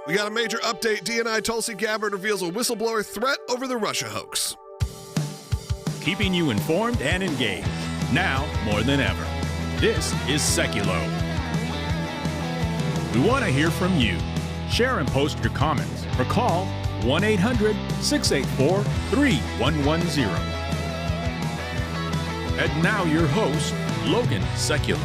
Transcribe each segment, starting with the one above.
We got a major update. DNI Tulsi Gabbard reveals a whistleblower threat over the Russia hoax. Keeping you informed and engaged, now more than ever. This is Sekulow. We want to hear from you. Share and post your comments or call 1-800-684-3110. And now your host, Logan Sekulow.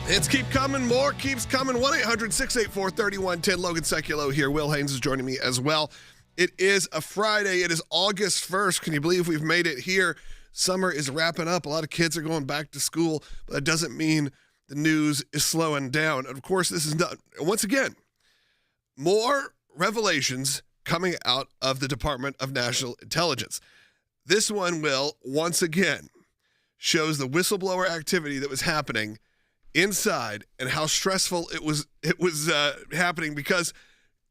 It's keep coming, more keeps coming. 1-800-684-3110. Logan Sekulow here. Will Haynes is joining me as well. It is a Friday. It is August 1st. Can you believe we've made it here? Summer is wrapping up. A lot of kids are going back to school, but that doesn't mean the news is slowing down. And of course, this is not, once again, more revelations coming out of the Department of National Intelligence. This one, Will, once again, shows the whistleblower activity that was happening inside and how stressful it was happening, because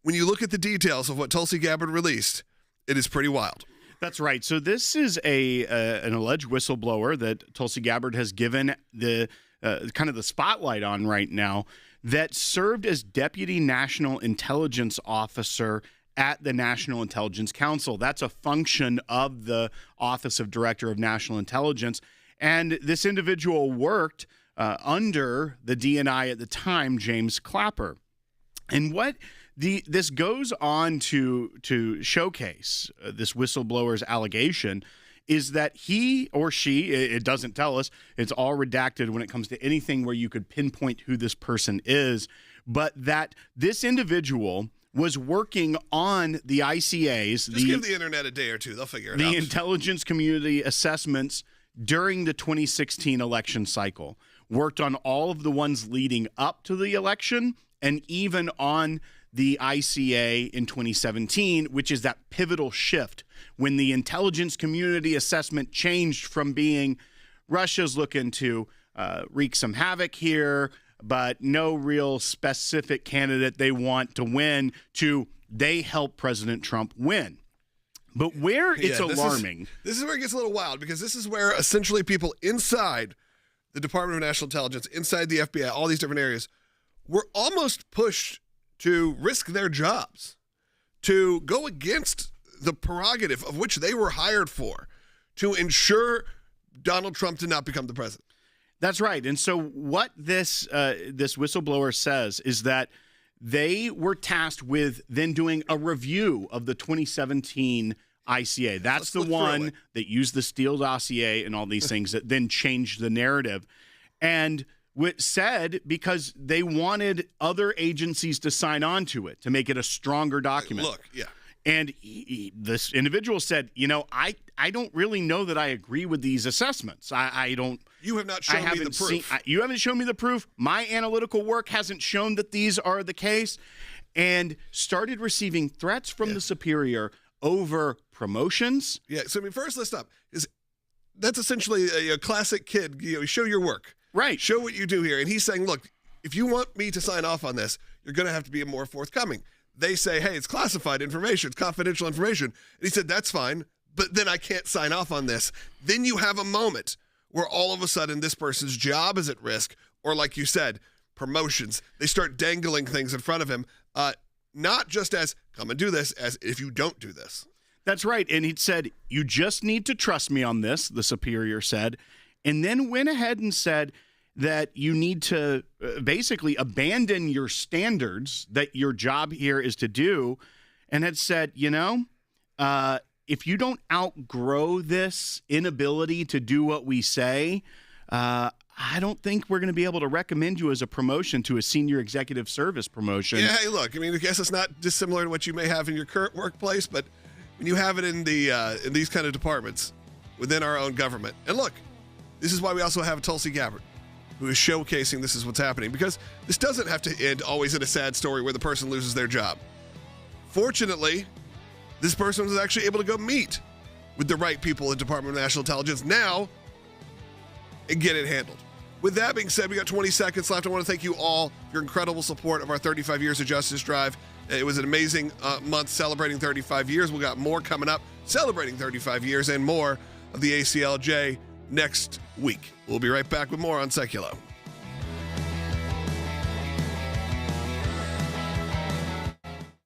when you look at the details of what Tulsi Gabbard released, it is pretty wild. That's right. So this is an alleged whistleblower that Tulsi Gabbard has given the kind of the spotlight on right now, that served as Deputy National Intelligence Officer at the National Intelligence Council. That's a function of the Office of Director of National Intelligence. And this individual worked under the DNI at the time, James Clapper. And what this goes on to showcase, this whistleblower's allegation, is that he or she, it doesn't tell us, it's all redacted when it comes to anything where you could pinpoint who this person is, but that this individual was working on the ICAs. Just give the internet a day or two. They'll figure it out. The intelligence community assessments during the 2016 election cycle. Worked on all of the ones leading up to the election, and even on the ICA in 2017, which is that pivotal shift when the intelligence community assessment changed from being Russia's looking to wreak some havoc here, but no real specific candidate they want to win, to they help President Trump win. But where it's alarming. This is where it gets a little wild, because this is where essentially people inside the Department of National Intelligence, inside the FBI, all these different areas, were almost pushed to risk their jobs, to go against the prerogative of which they were hired for, to ensure Donald Trump did not become the president. That's right. And so what this whistleblower says is that they were tasked with then doing a review of the 2017 ICA. That's the one that used the Steele dossier and all these things that then changed the narrative. And what said, because they wanted other agencies to sign on to it, to make it a stronger document. Look, yeah. And this individual said, I don't really know that I agree with these assessments. I don't. You have not shown me the proof. You haven't shown me the proof. My analytical work hasn't shown that these are the case. And started receiving threats from the superior over promotions. Yeah, so first let's stop. That's essentially a classic kid, show your work. Right. Show what you do here. And he's saying, look, if you want me to sign off on this, you're going to have to be more forthcoming. They say, hey, it's classified information, it's confidential information. And he said, that's fine, but then I can't sign off on this. Then you have a moment where all of a sudden this person's job is at risk, or like you said, promotions. They start dangling things in front of him, not just as, come and do this, as if you don't do this. That's right. And he said, you just need to trust me on this, the superior said, and then went ahead and said that you need to basically abandon your standards that your job here is to do, and had said, if you don't outgrow this inability to do what we say, I don't think we're going to be able to recommend you as a promotion to a senior executive service promotion. Yeah, hey, look, I guess it's not dissimilar to what you may have in your current workplace, but when you have it in these kind of departments within our own government. And look, this is why we also have Tulsi Gabbard, who is showcasing this is what's happening, because this doesn't have to end always in a sad story where the person loses their job. Fortunately, this person was actually able to go meet with the right people at the Department of National Intelligence now and get it handled. With that being said, we got 20 seconds left. I want to thank you all for your incredible support of our 35 Years of Justice Drive. It was an amazing month celebrating 35 years. We got more coming up celebrating 35 years and more of the ACLJ next week. We'll be right back with more on Sekulow.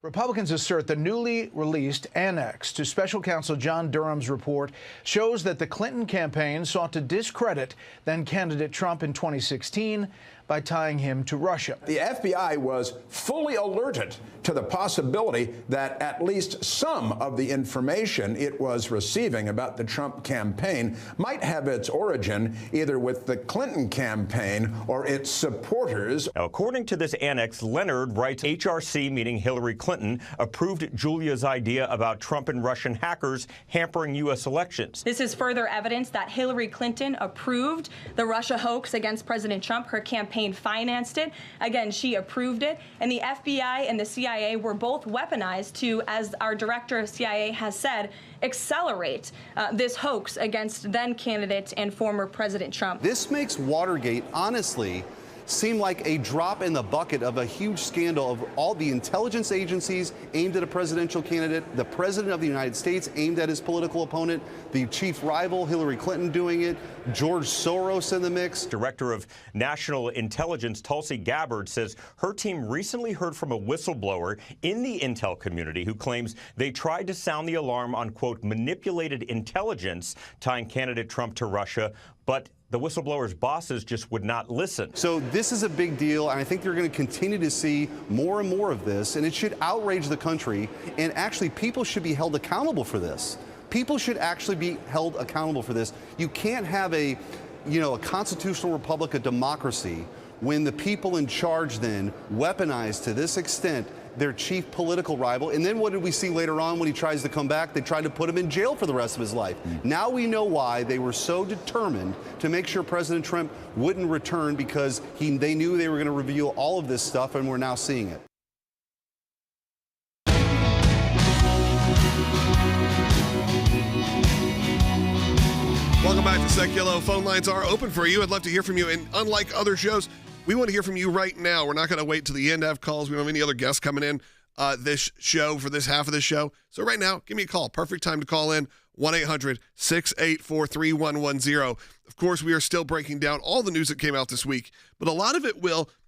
Republicans assert the newly released annex to special counsel John Durham's report shows that the Clinton campaign sought to discredit then-candidate Trump in 2016 by tying him to Russia. The FBI was fully alerted to the possibility that at least some of the information it was receiving about the Trump campaign might have its origin either with the Clinton campaign or its supporters. Now, according to this annex, Leonard writes HRC, meaning Hillary Clinton, approved Julia's idea about Trump and Russian hackers hampering U.S. elections. This is further evidence that Hillary Clinton approved the Russia hoax against President Trump. Her campaign financed it. Again, she approved it. And the FBI and the CIA were both weaponized to, as our director of CIA has said, accelerate this hoax against then-candidate and former President Trump. This makes Watergate, honestly, seem like a drop in the bucket of a huge scandal of all the intelligence agencies aimed at a presidential candidate, the president of the United States aimed at his political opponent, the chief rival, Hillary Clinton, doing it, George Soros in the mix. Director of National Intelligence Tulsi Gabbard says her team recently heard from a whistleblower in the intel community who claims they tried to sound the alarm on, quote, manipulated intelligence tying candidate Trump to Russia, but the whistleblower's bosses just would not listen. So this is a big deal, and I think you're going to continue to see more and more of this, and it should outrage the country, and actually people should be held accountable for this. People should actually be held accountable for this. You can't have a constitutional republic, a democracy, when the people in charge then weaponize to this extent their chief political rival. And then what did we see later on when he tries to come back? They tried to put him in jail for the rest of his life. Now we know why they were so determined to make sure President Trump wouldn't return, because they knew they were going to reveal all of this stuff, and we're now seeing it. Welcome back to Sekulow. Phone lines are open for you. I'd love to hear from you. And unlike other shows, we want to hear from you right now. We're not going to wait till the end to have calls. We don't have any other guests coming in this show for this half of the show. So right now, give me a call. Perfect time to call in. 1-800-684-3110. Of course, we are still breaking down all the news that came out this week, but a lot of it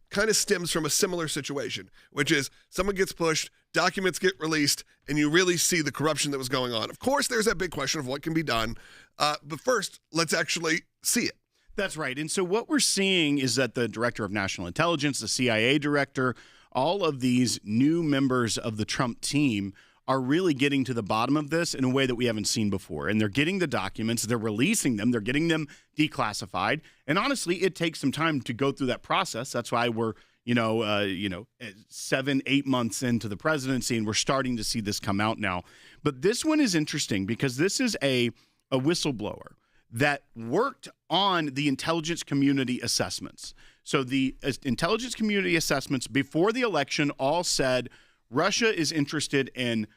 kind of stems from a similar situation, which is someone gets pushed, documents get released, and you really see the corruption that was going on. Of course, there's that big question of what can be done. But first, let's actually see it. That's right. And so what we're seeing is that the Director of National Intelligence, the CIA Director, all of these new members of the Trump team are really getting to the bottom of this in a way that we haven't seen before. And they're getting the documents, they're releasing them, they're getting them declassified. And honestly, it takes some time to go through that process. That's why we're 7-8 months into the presidency, and we're starting to see this come out now. But this one is interesting because this is a whistleblower that worked on the intelligence community assessments. So the intelligence community assessments before the election all said Russia is interested in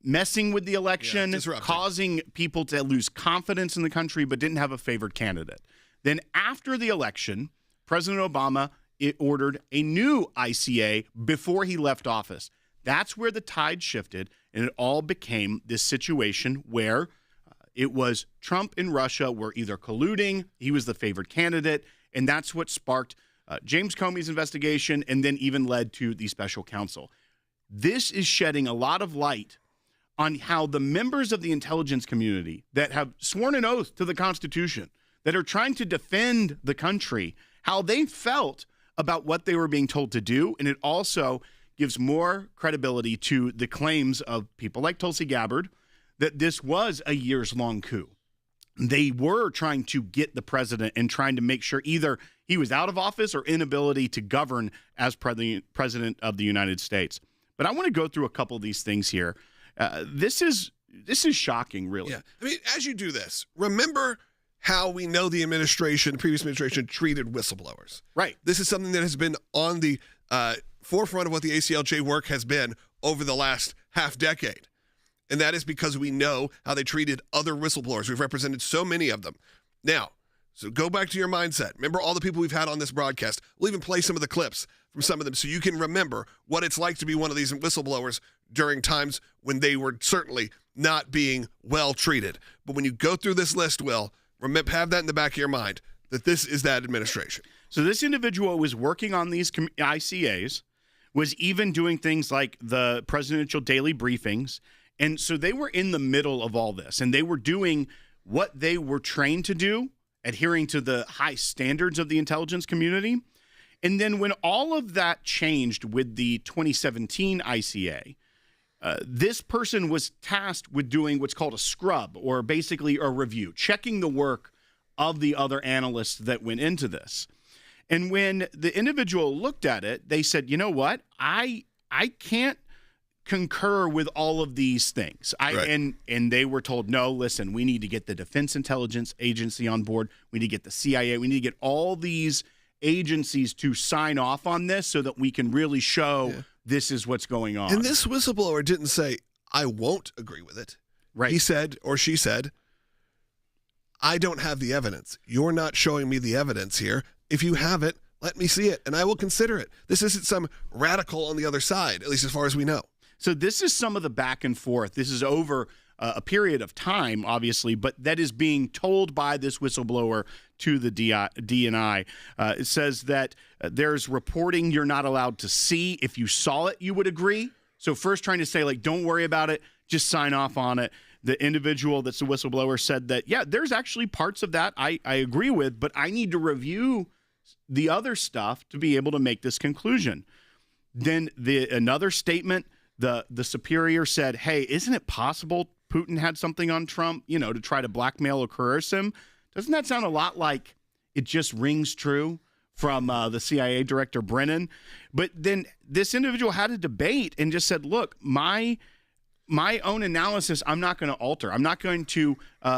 messing with the election, causing people to lose confidence in the country, but didn't have a favored candidate. Then after the election, President Obama ordered a new ICA before he left office. That's where the tide shifted, and it all became this situation where it was Trump and Russia were either colluding, he was the favored candidate, and that's what sparked James Comey's investigation and then even led to the special counsel. This is shedding a lot of light on how the members of the intelligence community that have sworn an oath to the Constitution, that are trying to defend the country, how they felt about what they were being told to do, and it also gives more credibility to the claims of people like Tulsi Gabbard that this was a years-long coup. They were trying to get the president and trying to make sure either he was out of office or inability to govern as president of the United States. But I want to go through a couple of these things here. This is shocking, really. Yeah. I mean, as you do this, remember how we know the previous administration treated whistleblowers. Right. This is something that has been on the forefront of what the ACLJ work has been over the last half decade. And that is because we know how they treated other whistleblowers. We've represented so many of them. Now, so go back to your mindset. Remember all the people we've had on this broadcast. We'll even play some of the clips from some of them so you can remember what it's like to be one of these whistleblowers during times when they were certainly not being well treated. But when you go through this list, Will, remember, have that in the back of your mind, that this is that administration. So this individual was working on these ICAs, was even doing things like the presidential daily briefings. And so they were in the middle of all this, and they were doing what they were trained to do, adhering to the high standards of the intelligence community. And then when all of that changed with the 2017 ICA, this person was tasked with doing what's called a scrub, or basically a review, checking the work of the other analysts that went into this. And when the individual looked at it, they said, you know what? I can't concur with all of these things. And they were told, no, listen, we need to get the Defense Intelligence Agency on board. We need to get the CIA. We need to get all these agencies to sign off on this so that we can really show this is what's going on. And this whistleblower didn't say, I won't agree with it. Right. He said, or she said, I don't have the evidence. You're not showing me the evidence here. If you have it, let me see it, and I will consider it. This isn't some radical on the other side, at least as far as we know. So this is some of the back and forth. This is over a period of time, obviously, but that is being told by this whistleblower to the DNI. It says that there's reporting you're not allowed to see. If you saw it, you would agree. So first trying to say, like, don't worry about it, just sign off on it. The individual that's the whistleblower said that, yeah, there's actually parts of that I agree with, but I need to review the other stuff to be able to make this conclusion. Then another statement, the superior said, hey, isn't it possible Putin had something on Trump, to try to blackmail or coerce him? Doesn't that sound a lot like it just rings true from the CIA Director Brennan? But then this individual had a debate and just said, look, my own analysis, I'm not going to alter. I'm not going to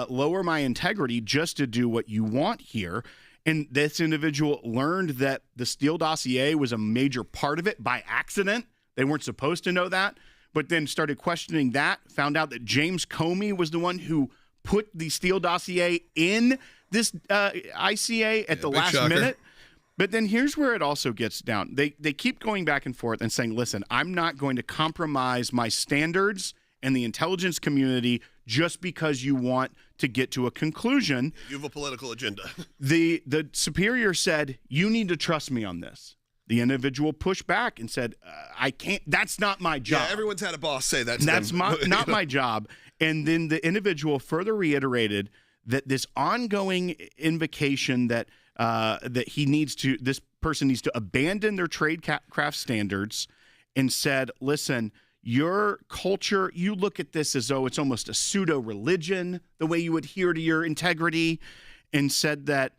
lower my integrity just to do what you want here. And this individual learned that the Steele dossier was a major part of it by accident. They weren't supposed to know that, but then started questioning that, found out that James Comey was the one who put the Steele dossier in this ICA at the last minute. But then here's where it also gets down. They keep going back and forth and saying, listen, I'm not going to compromise my standards and the intelligence community just because you want to get to a conclusion. You have a political agenda. The superior said, you need to trust me on this. The individual pushed back and said, I can't, that's not my job. Yeah, everyone's had a boss say that to that's them. Not my job. And then the individual further reiterated that this ongoing invocation that this person needs to abandon their tradecraft standards, and said, listen, your culture, you look at this as though it's almost a pseudo-religion, the way you adhere to your integrity, and said that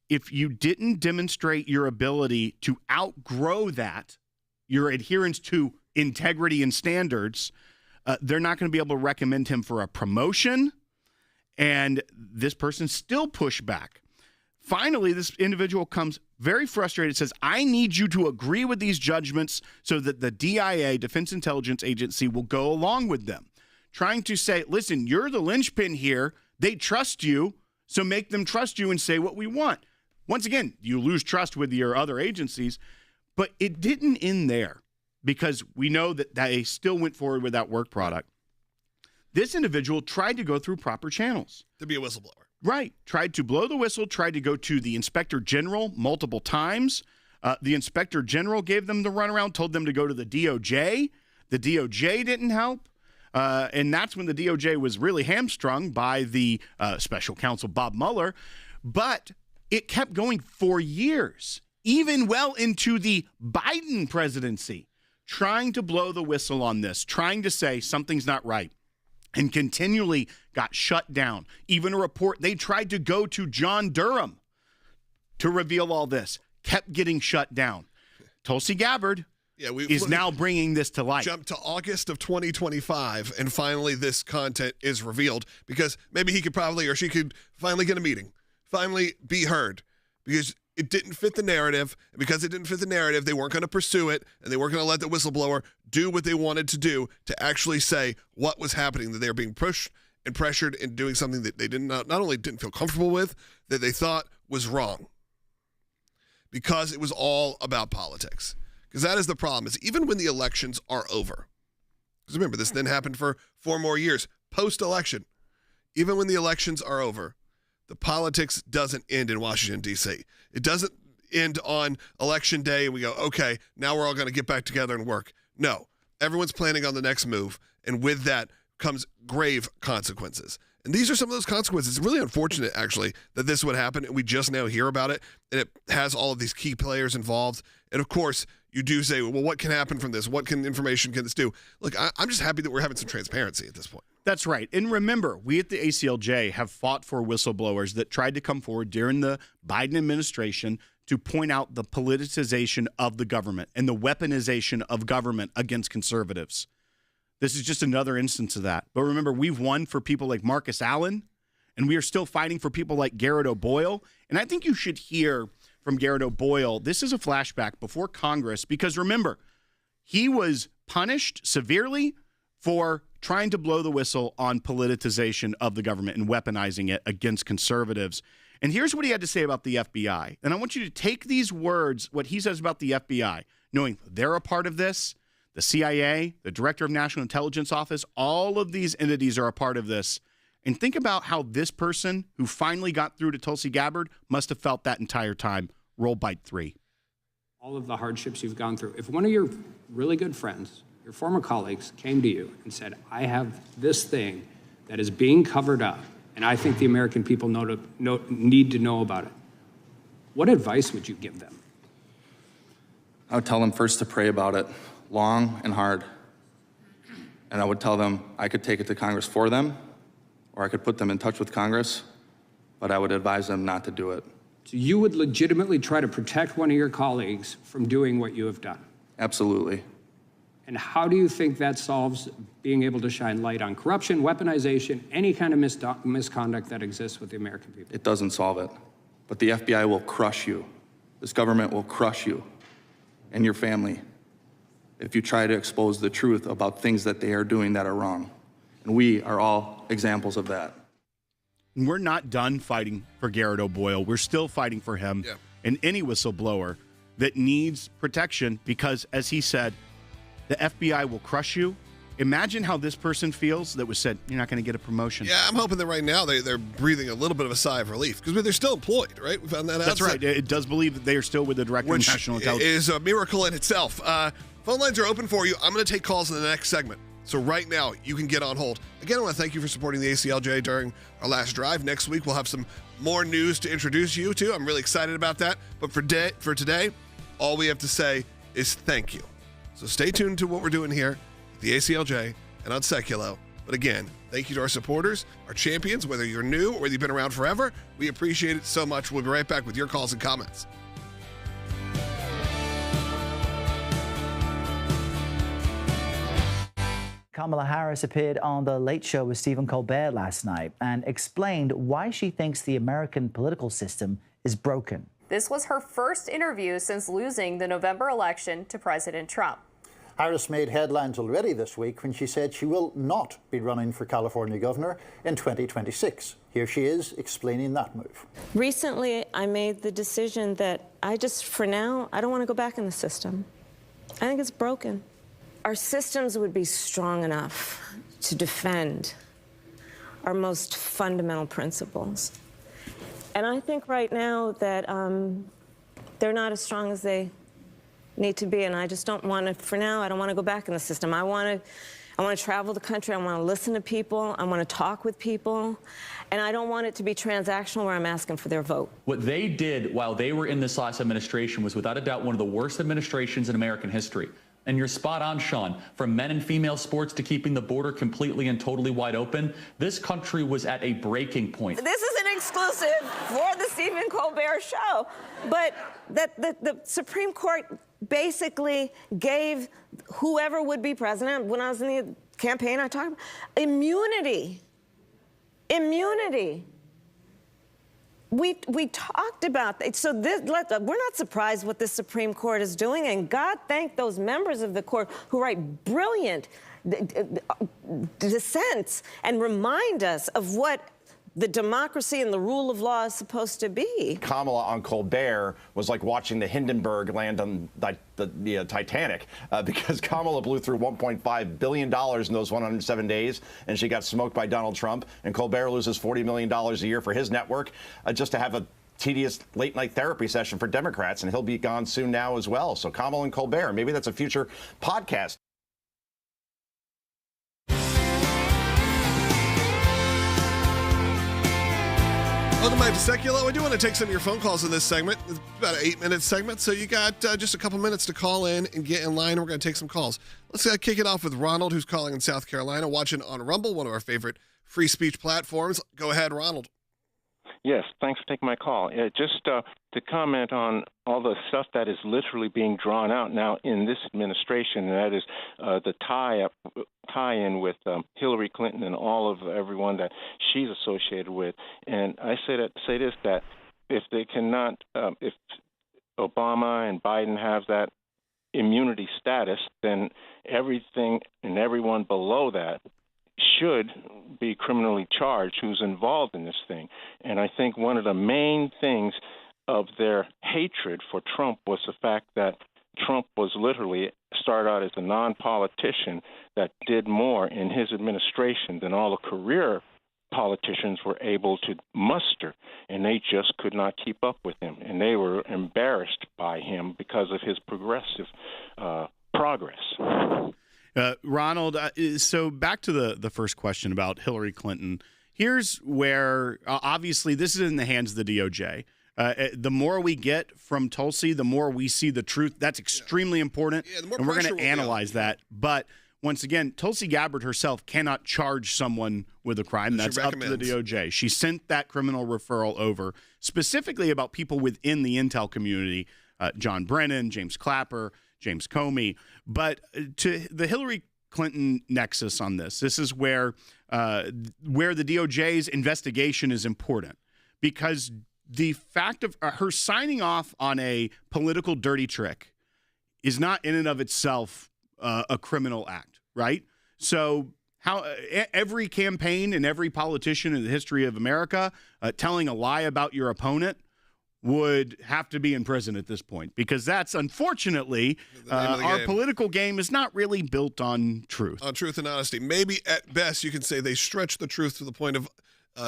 if you didn't demonstrate your ability to outgrow that, your adherence to integrity and standards, they're not going to be able to recommend him for a promotion. And this person still pushed back. Finally, this individual comes very frustrated, says, I need you to agree with these judgments so that the DIA, Defense Intelligence Agency, will go along with them. Trying to say, listen, you're the linchpin here. They trust you, so make them trust you and say what we want. Once again, you lose trust with your other agencies, but it didn't end there, because we know that they still went forward with that work product. This individual tried to go through proper channels. To be a whistleblower. Right. Tried to blow the whistle, tried to go to the Inspector General multiple times. The Inspector General gave them the runaround, told them to go to the DOJ. The DOJ didn't help. And that's when the DOJ was really hamstrung by the special counsel, Bob Mueller. But it kept going for years, even well into the Biden presidency, trying to blow the whistle on this, trying to say something's not right, and continually got shut down. Even a report, they tried to go to John Durham to reveal all this, kept getting shut down. Tulsi Gabbard is now bringing this to light. Jump to August of 2025, and finally this content is revealed, because maybe he could probably, or she could finally get a meeting, finally be heard, because it didn't fit the narrative. And because it didn't fit the narrative, they weren't going to pursue it, and they weren't going to let the whistleblower do what they wanted to do to actually say what was happening, that they were being pushed and pressured into doing something that they not only didn't feel comfortable with, that they thought was wrong, because it was all about politics. Because that is the problem, is even when the elections are over, because remember, this then happened for 4 more years post-election, even when the elections are over, the politics doesn't end in Washington, D.C. It end on election day and we go, okay, now we're all going to get back together and work. No, everyone's planning on the next move. And with that comes grave consequences. And these are some of those consequences. It's really unfortunate, actually, that this would happen, and we just now hear about it, and it has all of these key players involved. And, of course, you do say, well, what can happen from this? What information can this do? Look, I'm just happy that we're having some transparency at this point. That's right. And remember, we at the ACLJ have fought for whistleblowers that tried to come forward during the Biden administration to point out the politicization of the government and the weaponization of government against conservatives. This is just another instance of that. But remember, we've won for people like Marcus Allen, and we are still fighting for people like Garrett O'Boyle. And I think you should hear from Garrett O'Boyle. This is a flashback before Congress, because remember, he was punished severely for trying to blow the whistle on politicization of the government and weaponizing it against conservatives. And here's what he had to say about the FBI. And I want you to take these words, what he says about the FBI, knowing they're a part of this. The CIA, the Director of National Intelligence Office, all of these entities are a part of this. And think about how this person who finally got through to Tulsi Gabbard must have felt that entire time. Roll bite 3. All of the hardships you've gone through. If one of your really good friends, your former colleagues, came to you and said, I have this thing that is being covered up, and I think the American people need to know about it, what advice would you give them? I would tell them first to pray about it. Long and hard. And I would tell them I could take it to Congress for them, or I could put them in touch with Congress, but I would advise them not to do it. So you would legitimately try to protect one of your colleagues from doing what you have done? Absolutely. And how do you think that solves being able to shine light on corruption, weaponization, any kind of misconduct that exists with the American people? It doesn't solve it. But the FBI will crush you. This government will crush you and your family if you try to expose the truth about things that they are doing that are wrong. And we are all examples of that. And we're not done fighting for Garrett O'Boyle. We're still fighting for him and any whistleblower that needs protection because, as he said, the FBI will crush you. Imagine how this person feels that was said, you're not going to get a promotion. Yeah, I'm hoping that right now they're breathing a little bit of a sigh of relief because they're still employed, right? We found that out. That's right. It does believe that they are still with the Director of National Intelligence. Which is a miracle in itself. Phone lines are open for you. I'm going to take calls in the next segment. So right now, you can get on hold. Again, I want to thank you for supporting the ACLJ during our last drive. Next week, we'll have some more news to introduce you to. I'm really excited about that. But for today, all we have to say is thank you. So stay tuned to what we're doing here at the ACLJ and on Sekulow. But again, thank you to our supporters, our champions, whether you're new or whether you've been around forever. We appreciate it so much. We'll be right back with your calls and comments. Kamala Harris appeared on The Late Show with Stephen Colbert last night and explained why she thinks the American political system is broken. This was her first interview since losing the November election to President Trump. Harris made headlines already this week when she said she will not be running for California governor in 2026. Here she is explaining that move. Recently, I made the decision that for now, I don't want to go back in the system. I think it's broken. Our systems would be strong enough to defend our most fundamental principles. And I think right now that they're not as strong as they need to be, and I just don't want to, for now, I don't want to go back in the system. I want to travel the country, I want to listen to people, I want to talk with people, and I don't want it to be transactional where I'm asking for their vote. What they did while they were in this last administration was without a doubt one of the worst administrations in American history. And you're spot on, Sean. From men and female sports to keeping the border completely and totally wide open, this country was at a breaking point. This is an exclusive for the Stephen Colbert Show. But the Supreme Court basically gave whoever would be president, when I was in the campaign, I talked about immunity. Immunity. We talked about that. So we're not surprised what the Supreme Court is doing, and God thank those members of the court who write brilliant dissents and remind us of what the democracy and the rule of law is supposed to be. Kamala on Colbert was like watching the Hindenburg land on the Titanic because Kamala blew through $1.5 billion in those 107 days, and she got smoked by Donald Trump, and Colbert loses $40 million a year for his network just to have tedious late-night therapy session for Democrats, and he'll be gone soon now as well. So Kamala and Colbert, maybe that's a future podcast. Welcome back to Sekulow. I do want to take some of your phone calls in this segment. It's about an 8-minute segment, so you got just a couple minutes to call in and get in line. We're going to take some calls. Let's kick it off with Ronald, who's calling in South Carolina, watching on Rumble, one of our favorite free speech platforms. Go ahead, Ronald. Yes, thanks for taking my call. Just to comment on all the stuff that is literally being drawn out now in this administration, and that is the tie-in with Hillary Clinton and all of everyone that she's associated with. And I say this, that if they cannot, if Obama and Biden have that immunity status, then everything and everyone below that should be criminally charged who's involved in this thing. And I think one of the main things of their hatred for Trump was the fact that Trump was literally started out as a non-politician that did more in his administration than all the career politicians were able to muster, and they just could not keep up with him. And they were embarrassed by him because of his progressive progress. Ronald, so back to the first question about Hillary Clinton. Here's where, obviously, this is in the hands of the DOJ. The more we get from Tulsi, the more we see the truth. That's extremely important, and we're going to analyze that. But once again, Tulsi Gabbard herself cannot charge someone with a crime. That's up to the DOJ. She sent that criminal referral over specifically about people within the intel community, John Brennan, James Clapper, James Comey. But to the Hillary Clinton nexus on this is where the DOJ's investigation is important, because the fact of her signing off on a political dirty trick is not in and of itself a criminal act, right? So how every campaign and every politician in the history of America telling a lie about your opponent would have to be in prison at this point, because that's unfortunately our political game is not really built on truth. On truth and honesty. Maybe at best you can say they stretch the truth to the point of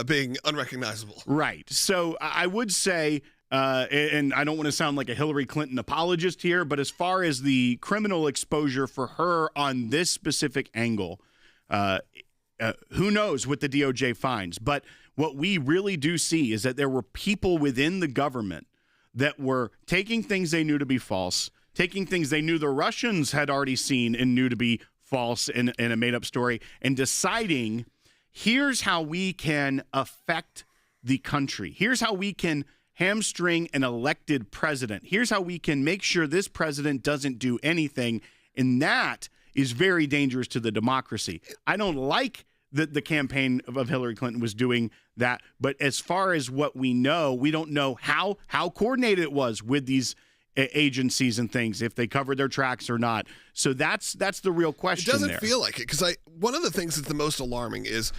being unrecognizable. Right. So I would say, and I don't want to sound like a Hillary Clinton apologist here, but as far as the criminal exposure for her on this specific angle, who knows what the DOJ finds. But what we really do see is that there were people within the government that were taking things they knew to be false, taking things they knew the Russians had already seen and knew to be false in a made-up story, and deciding, here's how we can affect the country. Here's how we can hamstring an elected president. Here's how we can make sure this president doesn't do anything. And that is very dangerous to the democracy. I don't like that the campaign of Hillary Clinton was doing that. But as far as what we know, we don't know how coordinated it was with these agencies and things, if they covered their tracks or not. So that's the real question. It doesn't feel like it, because one of the things that's the most alarming is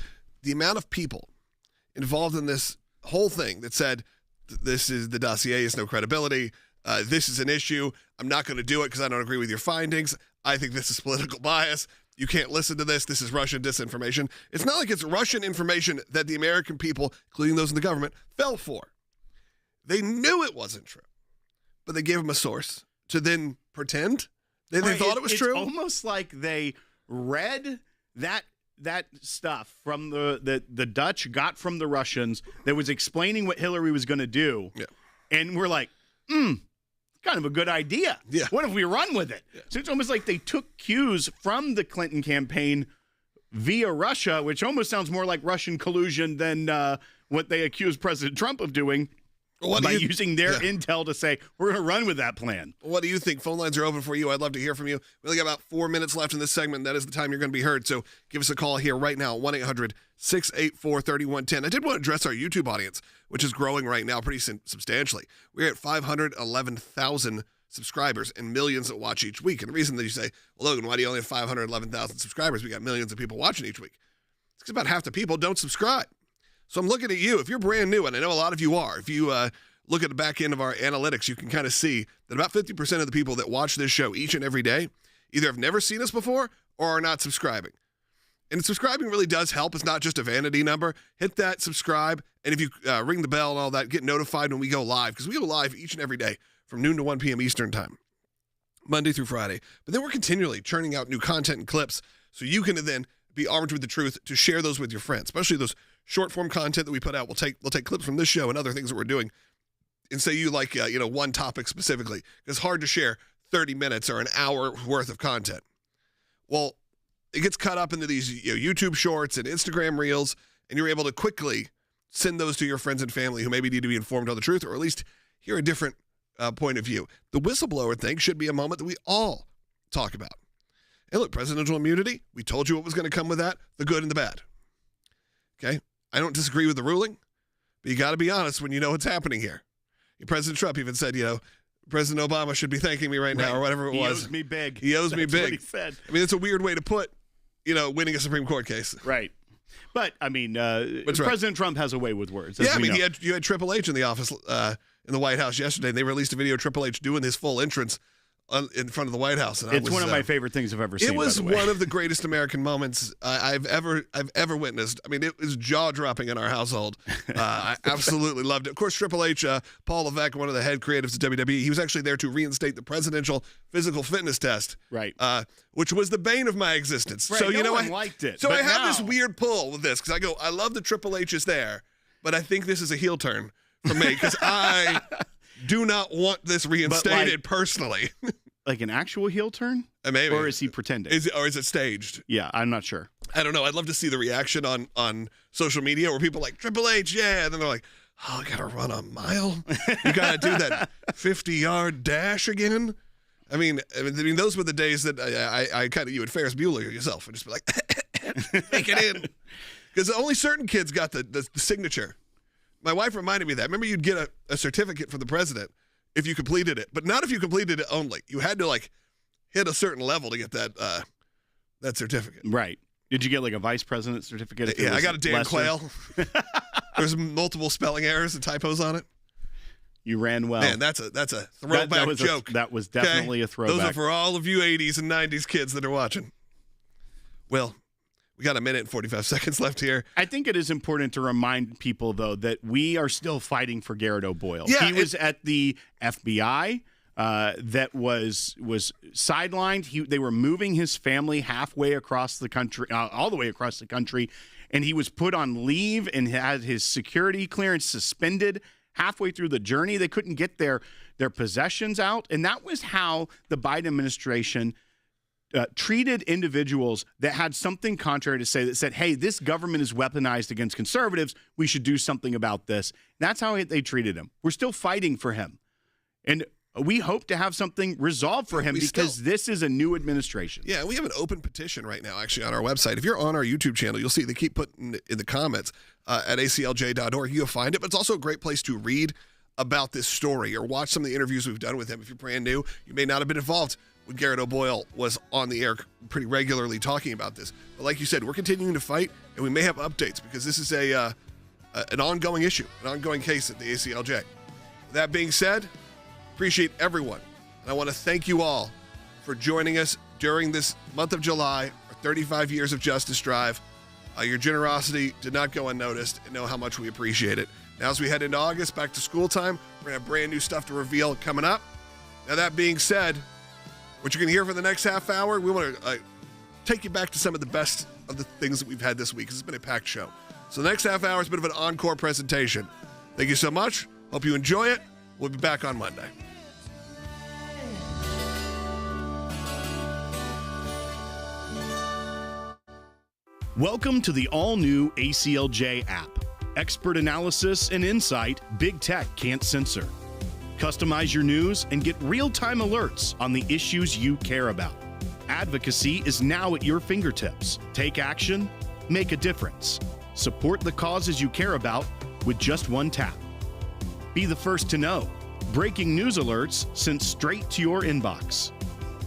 the amount of people involved in this whole thing that said, this is the dossier, is no credibility. This is an issue. I'm not going to do it because I don't agree with your findings. I think this is political bias. You can't listen to this. This is Russian disinformation. It's not like it's Russian information that the American people, including those in the government, fell for. They knew it wasn't true, but they gave them a source to then pretend they thought it was true. It's almost like they read that stuff from the Dutch got from the Russians that was explaining what Hillary was going to do. Yeah. And we're like, kind of a good idea. Yeah. What if we run with it? Yeah. So it's almost like they took cues from the Clinton campaign via Russia, which almost sounds more like Russian collusion than what they accused President Trump of doing by using their intel to say, we're going to run with that plan. What do you think? Phone lines are open for you. I'd love to hear from you. We only got about 4 minutes left in this segment. That is the time you're going to be heard. So give us a call here right now, 1-800-684-3110. I did want to address our YouTube audience, which is growing right now pretty substantially. We're at 511,000 subscribers and millions that watch each week. And the reason that you say, well, Logan, why do you only have 511,000 subscribers? We got millions of people watching each week. It's because about half the people don't subscribe. So I'm looking at you. If you're brand new, and I know a lot of you are, if you look at the back end of our analytics, you can kind of see that about 50% of the people that watch this show each and every day either have never seen us before or are not subscribing. And subscribing really does help. It's not just a vanity number. Hit that subscribe. And if you ring the bell and all that, get notified when we go live, because we go live each and every day from noon to 1 p.m. Eastern time, Monday through Friday. But then we're continually churning out new content and clips so you can then be armed with the truth to share those with your friends, especially those short form content that we put out. We'll take clips from this show and other things that we're doing and say you like, one topic specifically. It's hard to share 30 minutes or an hour worth of content. Well, it gets cut up into these YouTube shorts and Instagram reels, and you're able to quickly send those to your friends and family who maybe need to be informed on the truth or at least hear a different point of view. The whistleblower thing should be a moment that we all talk about. And look, presidential immunity, we told you what was going to come with that, the good and the bad. Okay? I don't disagree with the ruling, but you got to be honest when you know what's happening here. President Trump even said, President Obama should be thanking me right now or whatever it was. He owes me big. He owes me big. That's what he said. I mean, it's a weird way to put, winning a Supreme Court case. Right. But, I mean, President Trump has a way with words. Yeah, I mean, you had Triple H in the office in the White House yesterday, and they released a video of Triple H doing his full entrance in front of the White House. And it's one of my favorite things I've ever seen. It was one of the greatest American moments I've ever witnessed. I mean, it was jaw-dropping in our household. I absolutely loved it. Of course, Triple H, Paul Levesque, one of the head creatives at WWE, he was actually there to reinstate the presidential physical fitness test, right? Which was the bane of my existence. Right, So no one liked it. So but I have now, this weird pull with this because I love that Triple H is there, but I think this is a heel turn for me because I do not want this reinstated personally. Like an actual heel turn? Maybe. Or is he pretending? Is it staged? Yeah, I'm not sure. I don't know. I'd love to see the reaction on social media where people are like, Triple H, yeah. And then they're like, oh, I got to run a mile? You got to do that 50-yard dash again? I mean, those were the days that I kind of, you would Ferris Bueller yourself and just be like, make it in. Because only certain kids got the signature. My wife reminded me of that. Remember, you'd get a certificate from the president if you completed it, but not if you completed it only. You had to hit a certain level to get that certificate. Right. Did you get a vice president certificate? Yeah, I got a Dan Quayle. There's multiple spelling errors and typos on it. You ran well. Man, that's a throwback joke. That was definitely a throwback. Those are for all of you 80s and 90s kids that are watching. Well, we got a minute and 45 seconds left here. I think it is important to remind people, though, that we are still fighting for Garrett O'Boyle. Yeah, he was at the FBI that was sidelined. They were moving his family halfway across the country, all the way across the country, and he was put on leave and had his security clearance suspended halfway through the journey. They couldn't get their possessions out, and that was how the Biden administration treated individuals that had something contrary to say, that said, hey, this government is weaponized against conservatives. We should do something about this. That's how they treated him. We're still fighting for him. And we hope to have something resolved for him because this is a new administration. Yeah, we have an open petition right now, actually, on our website. If you're on our YouTube channel, you'll see they keep putting in the comments at aclj.org. You'll find it, but it's also a great place to read about this story or watch some of the interviews we've done with him. If you're brand new, you may not have been involved when Garrett O'Boyle was on the air pretty regularly talking about this. But like you said, we're continuing to fight, and we may have updates because this is an ongoing issue, an ongoing case at the ACLJ. With that being said, appreciate everyone. And I want to thank you all for joining us during this month of July, our 35 years of Justice Drive. Your generosity did not go unnoticed, and know how much we appreciate it. Now, as we head into August, back to school time, we're going to have brand new stuff to reveal coming up. Now, that being said, what you're going to hear for the next half hour, we want to take you back to some of the best of the things that we've had this week, because it's been a packed show. So the next half hour is a bit of an encore presentation. Thank you so much. Hope you enjoy it. We'll be back on Monday. Welcome to the all-new ACLJ app. Expert analysis and insight big tech can't censor. Customize your news and get real-time alerts on the issues you care about. Advocacy is now at your fingertips. Take action, make a difference. Support the causes you care about with just one tap. Be the first to know. Breaking news alerts sent straight to your inbox.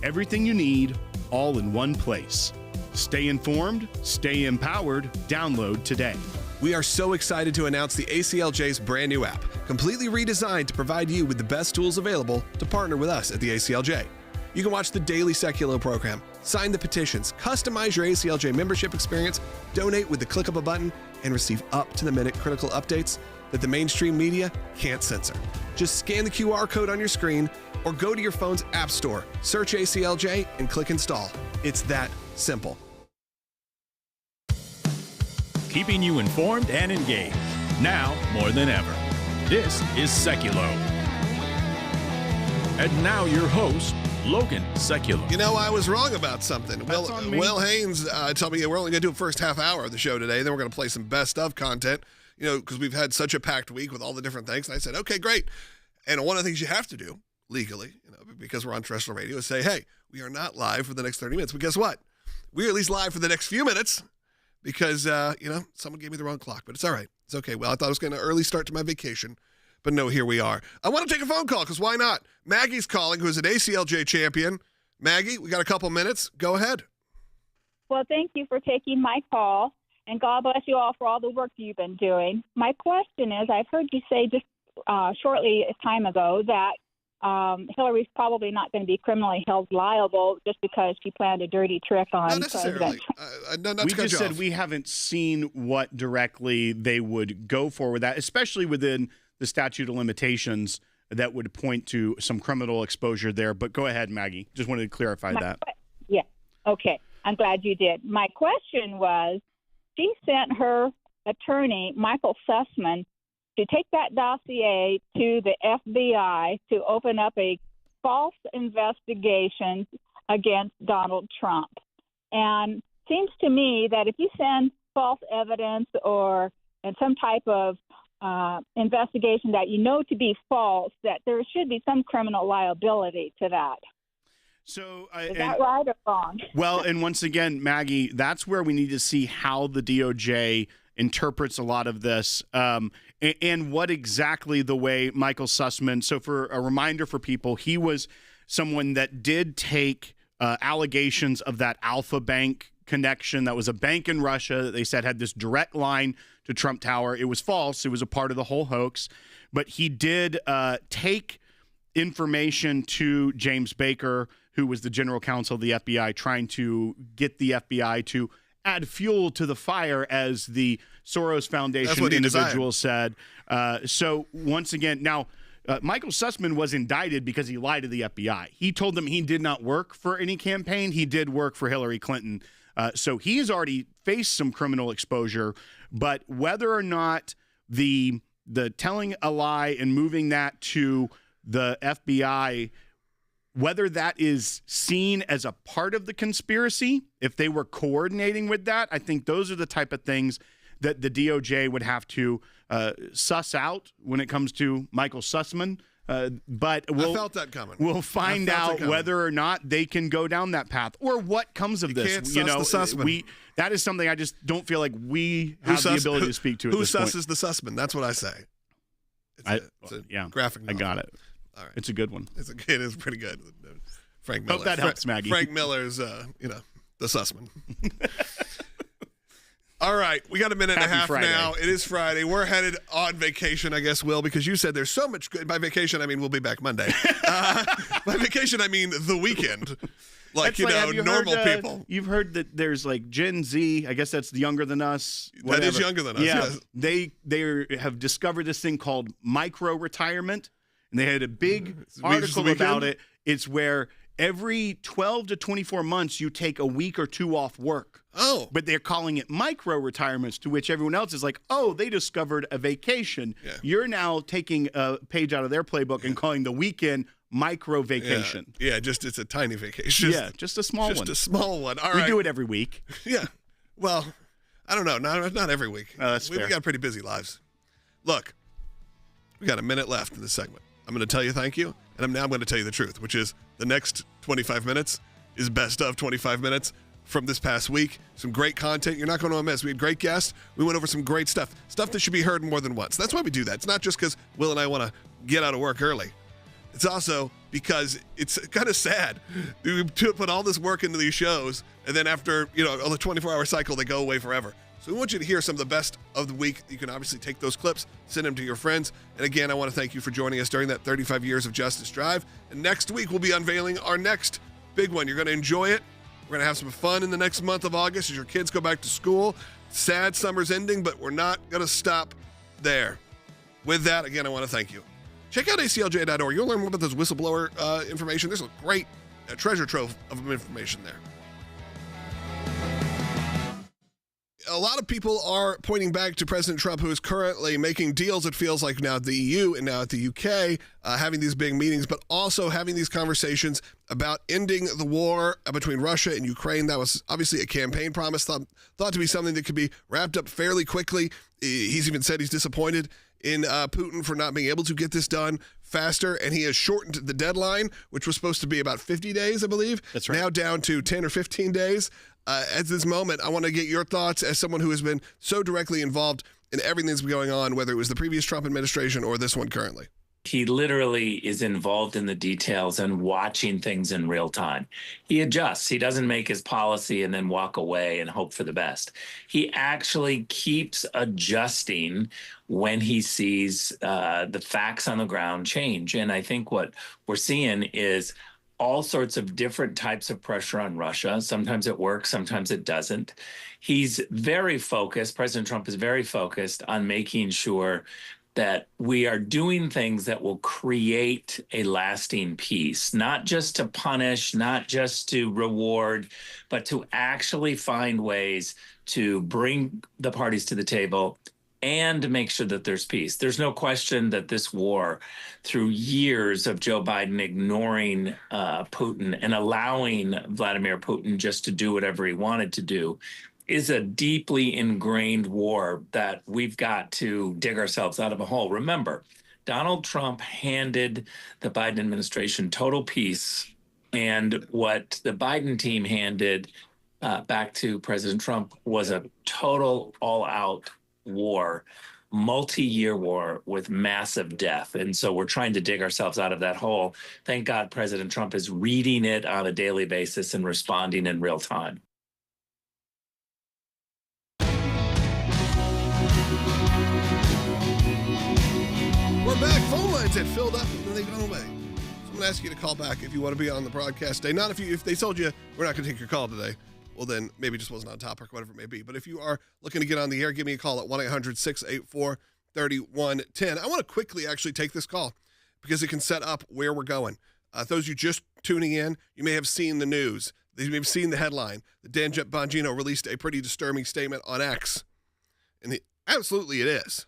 Everything you need, all in one place. Stay informed, stay empowered, download today. We are so excited to announce the ACLJ's brand new app, completely redesigned to provide you with the best tools available to partner with us at the ACLJ. You can watch the daily Sekulow program, Sign the petitions, customize your ACLJ membership experience, donate with the click of a button, and receive up-to-the-minute critical updates that the mainstream media can't censor. Just scan the QR code on your screen or go to your phone's app store, search ACLJ, and click install. It's that simple. Keeping you informed and engaged, now more than ever. This is Sekulow. And now your host, Logan Sekulow. You know, I was wrong about something. Will Haynes told me we're only going to do the first half hour of the show today. Then we're going to play some best of content, you know, because we've had such a packed week with all the different things. And I said, okay, great. And one of the things you have to do legally, you know, because we're on terrestrial radio, is say, hey, we are not live for the next 30 minutes. But guess what? We're at least live for the next few minutes because, you know, someone gave me the wrong clock. But it's all right. It's okay. Well, I thought I was going to early start to my vacation. But no, here we are. I want to take a phone call because why not? Maggie's calling, who's an ACLJ champion. Maggie, we got a couple minutes. Go ahead. Well, thank you for taking my call, and God bless you all for all the work you've been doing. My question is, I've heard you say just shortly a time ago that Hillary's probably not going to be criminally held liable just because she planned a dirty trick on President Trump. We just said we haven't seen what directly they would go for with that, especially within the statute of limitations that would point to some criminal exposure there. But go ahead, Maggie. Just wanted to clarify that. Yeah. Okay. I'm glad you did. My question was, she sent her attorney, Michael Sussman, to take that dossier to the FBI to open up a false investigation against Donald Trump. And seems to me that if you send false evidence and some type of investigation that you know to be false, that there should be some criminal liability to that. So is that right or wrong? Well, and once again, Maggie, that's where we need to see how the DOJ interprets a lot of this and what exactly the way Michael Sussman. So for a reminder for people, he was someone that did take allegations of that Alpha Bank connection. That was a bank in Russia that they said had this direct line to Trump Tower. It was false. It was a part of the whole hoax. But he did take information to James Baker, who was the general counsel of the FBI, trying to get the FBI to add fuel to the fire, as the Soros Foundation individual said. So once again, now, Michael Sussman was indicted because he lied to the FBI. He told them he did not work for any campaign. He did work for Hillary Clinton. So he has already faced some criminal exposure. But whether or not the telling a lie and moving that to the FBI, whether that is seen as a part of the conspiracy, if they were coordinating with that, I think those are the type of things that the DOJ would have to suss out when it comes to Michael Sussman. But I felt that coming. We'll find out whether or not they can go down that path or what comes of this. Can't suss the Sussman. That is something I just don't feel like we have the ability to speak to. Who susses the Sussman? That's what I say. It's a graphic novel. I got it. All right. It's a good one. It is pretty good. Frank Miller. Hope that helps, Maggie. Frank Miller's, the Sussman. All right, we got a minute and a half Friday. now. It is Friday. We're headed on vacation, I guess, Will, because you said there's so much good. By vacation, I mean we'll be back Monday. By vacation, I mean the weekend. Like, normal people. You've heard that there's like Gen Z, I guess that's younger than us. That is younger than us, yeah. yes. They have discovered this thing called micro-retirement, and they had a big article about it. It's where every 12 to 24 months you take a week or two off work. Oh. But they're calling it micro-retirements, to which everyone else is like, oh, they discovered a vacation. Yeah. You're now taking a page out of their playbook and calling the weekend micro-vacation. Yeah, it's a tiny vacation. Yeah, just a small one. Just a small one. All right. We do it every week. Yeah. Well, I don't know. Not every week. That's we fair. got pretty busy lives. Look, we got a minute left in this segment. I'm going to tell you thank you, and I'm going to tell you the truth, which is the next 25 minutes is best of 25 minutes from this past week. Some great content you're not going to miss. We had great guests. We went over some great stuff that should be heard more than once. That's why we do that. It's not just because Will and I want to get out of work early. It's also because it's kind of sad. We put all this work into these shows, and then after, on the 24-hour cycle, they go away forever. So we want you to hear some of the best of the week. You can obviously take those clips, send them to your friends. And again, I want to thank you for joining us during that 35 years of Justice Drive. And next week, we'll be unveiling our next big one. You're going to enjoy it. We're going to have some fun in the next month of August as your kids go back to school. Sad summer's ending, but we're not going to stop there. With that, again, I want to thank you. Check out ACLJ.org. You'll learn more about this whistleblower information. There's a great treasure trove of information there. A lot of people are pointing back to President Trump, who is currently making deals, it feels like, now at the EU and now at the UK, having these big meetings, but also having these conversations about ending the war between Russia and Ukraine. That was obviously a campaign promise, thought to be something that could be wrapped up fairly quickly. He's even said he's disappointed in Putin for not being able to get this done faster, and he has shortened the deadline, which was supposed to be about 50 days, I believe. That's right. Now down to 10 or 15 days. At this moment, I want to get your thoughts as someone who has been so directly involved in everything that's been going on, whether it was the previous Trump administration or this one currently. He literally is involved in the details and watching things in real time. He adjusts. He doesn't make his policy and then walk away and hope for the best. He actually keeps adjusting when he sees the facts on the ground change. And I think what we're seeing is all sorts of different types of pressure on Russia. Sometimes it works, sometimes it doesn't. He's very focused, President Trump is very focused on making sure that we are doing things that will create a lasting peace, not just to punish, not just to reward, but to actually find ways to bring the parties to the table and make sure that there's peace. There's no question that this war, through years of Joe Biden ignoring Putin and allowing Vladimir Putin just to do whatever he wanted to do, is a deeply ingrained war that we've got to dig ourselves out of a hole. Remember, Donald Trump handed the Biden administration total peace, and what the Biden team handed back to President Trump was a total all-out war, multi-year war with massive death. And so we're trying to dig ourselves out of that hole. Thank God President Trump is reading it on a daily basis and responding in real time. We're back. Phone lines had filled up and then they gone away. So I'm going to ask you to call back if you want to be on the broadcast today. Not if they told you we're not going to take your call today. Well, then maybe it just wasn't on topic, whatever it may be. But if you are looking to get on the air, give me a call at 1-800-684-3110. I want to quickly actually take this call because it can set up where we're going. Those of you just tuning in, you may have seen the news. You may have seen the headline. Dan Bongino released a pretty disturbing statement on X. And absolutely it is.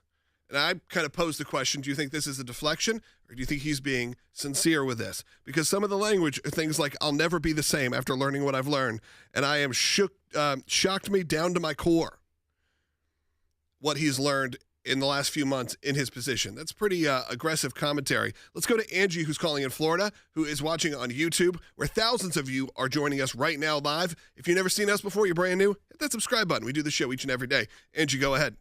And I kind of posed the question, do you think this is a deflection, or do you think he's being sincere with this? Because some of the language are things like, I'll never be the same after learning what I've learned. And I am shocked me down to my core what he's learned in the last few months in his position. That's pretty aggressive commentary. Let's go to Angie, who's calling in Florida, who is watching on YouTube, where thousands of you are joining us right now live. If you've never seen us before, you're brand new, hit that subscribe button. We do the show each and every day. Angie, go ahead.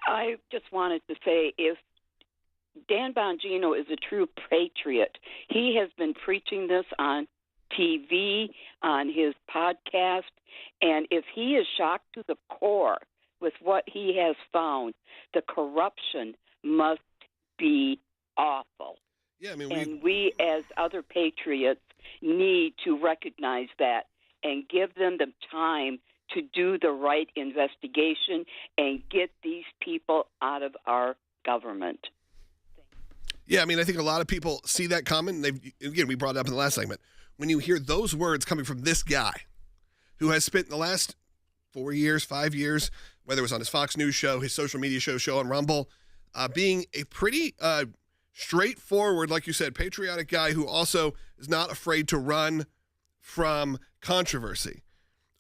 I just wanted to say, if Dan Bongino is a true patriot, he has been preaching this on TV, on his podcast, and if he is shocked to the core with what he has found, the corruption must be awful. Yeah, I mean, and we as other patriots need to recognize that and give them the time to do the right investigation and get these people out of our government. Yeah, I mean, I think a lot of people see that comment. Again, we brought it up in the last segment. When you hear those words coming from this guy who has spent the last 4 years, 5 years, whether it was on his Fox News show, his social media show on Rumble, being a pretty straightforward, like you said, patriotic guy who also is not afraid to run from controversy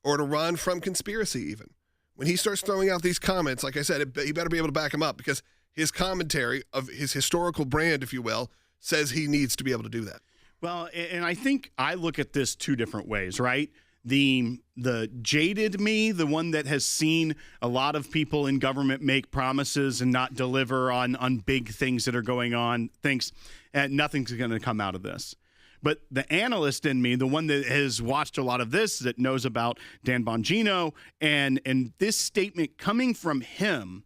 or to run from conspiracy even. When he starts throwing out these comments, like I said, he better be able to back them up because his commentary of his historical brand, if you will, says he needs to be able to do that. Well, and I think I look at this two different ways, right? The jaded me, the one that has seen a lot of people in government make promises and not deliver on big things that are going on, thinks nothing's going to come out of this. But the analyst in me, the one that has watched a lot of this, that knows about Dan Bongino, and this statement coming from him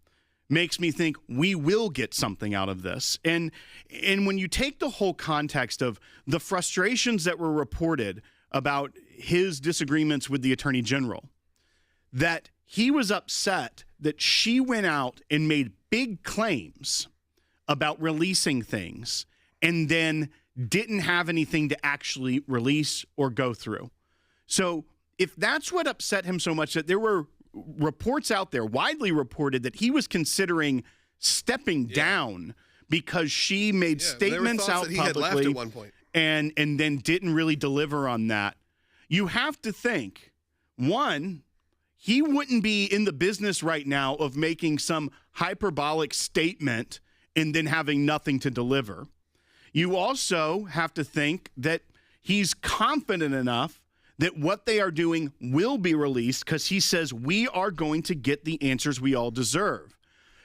makes me think we will get something out of this. And when you take the whole context of the frustrations that were reported about his disagreements with the Attorney General, that he was upset that she went out and made big claims about releasing things and then didn't have anything to actually release or go through. So if that's what upset him so much, that there were reports out there, widely reported, that he was considering stepping down because she made statements out that he publicly had left at one point. and then didn't really deliver on that. You have to think, one, he wouldn't be in the business right now of making some hyperbolic statement and then having nothing to deliver. You also have to think that he's confident enough that what they are doing will be released because he says we are going to get the answers we all deserve.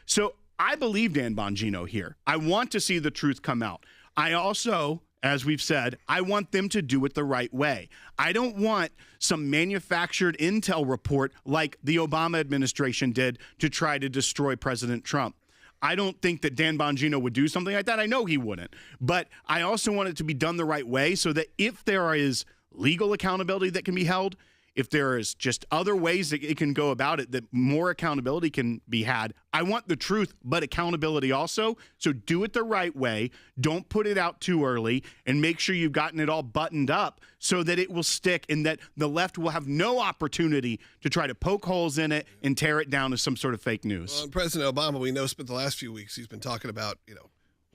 So I believe Dan Bongino here. I want to see the truth come out. I also, as we've said, I want them to do it the right way. I don't want some manufactured intel report like the Obama administration did to try to destroy President Trump. I don't think that Dan Bongino would do something like that. I know he wouldn't. But I also want it to be done the right way so that if there is legal accountability that can be held, if there is just other ways that it can go about it, that more accountability can be had. I want the truth, but accountability also. So do it the right way. Don't put it out too early, and make sure you've gotten it all buttoned up so that it will stick and that the left will have no opportunity to try to poke holes in it and tear it down as some sort of fake news. Well, President Obama, we know, spent the last few weeks, he's been talking about,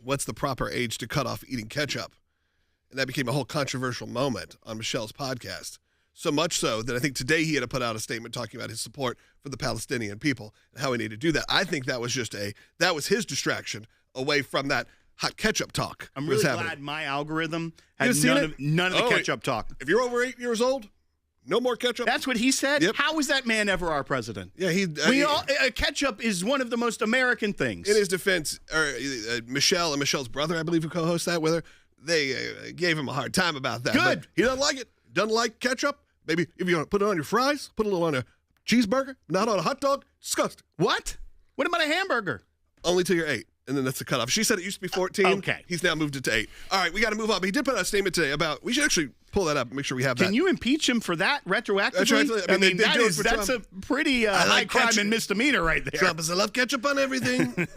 what's the proper age to cut off eating ketchup. And that became a whole controversial moment on Michelle's podcast. So much so that I think today he had to put out a statement talking about his support for the Palestinian people and how he needed to do that. I think that was that was his distraction away from that hot ketchup talk. I'm really glad my algorithm had none of the ketchup talk. If you're over 8 years old, no more ketchup. That's what he said? Yep. How is that man ever our president? Yeah, ketchup is one of the most American things. In his defense, Michelle and Michelle's brother, I believe, who co-hosts that with her, they gave him a hard time about that. Good. But he doesn't like it. Doesn't like ketchup. Maybe if you want to put it on your fries, put a little on a cheeseburger, not on a hot dog. Disgusting. What? What about a hamburger? Only till you're 8, and then that's the cutoff. She said it used to be 14. Okay. He's now moved it to 8. All right, we got to move on. But he did put out a statement today about, we should actually pull that up and make sure we have that. Can you impeach him for that retroactively? That's right. I mean, that's a pretty high crime and misdemeanor right there. Trump is, I love ketchup on everything.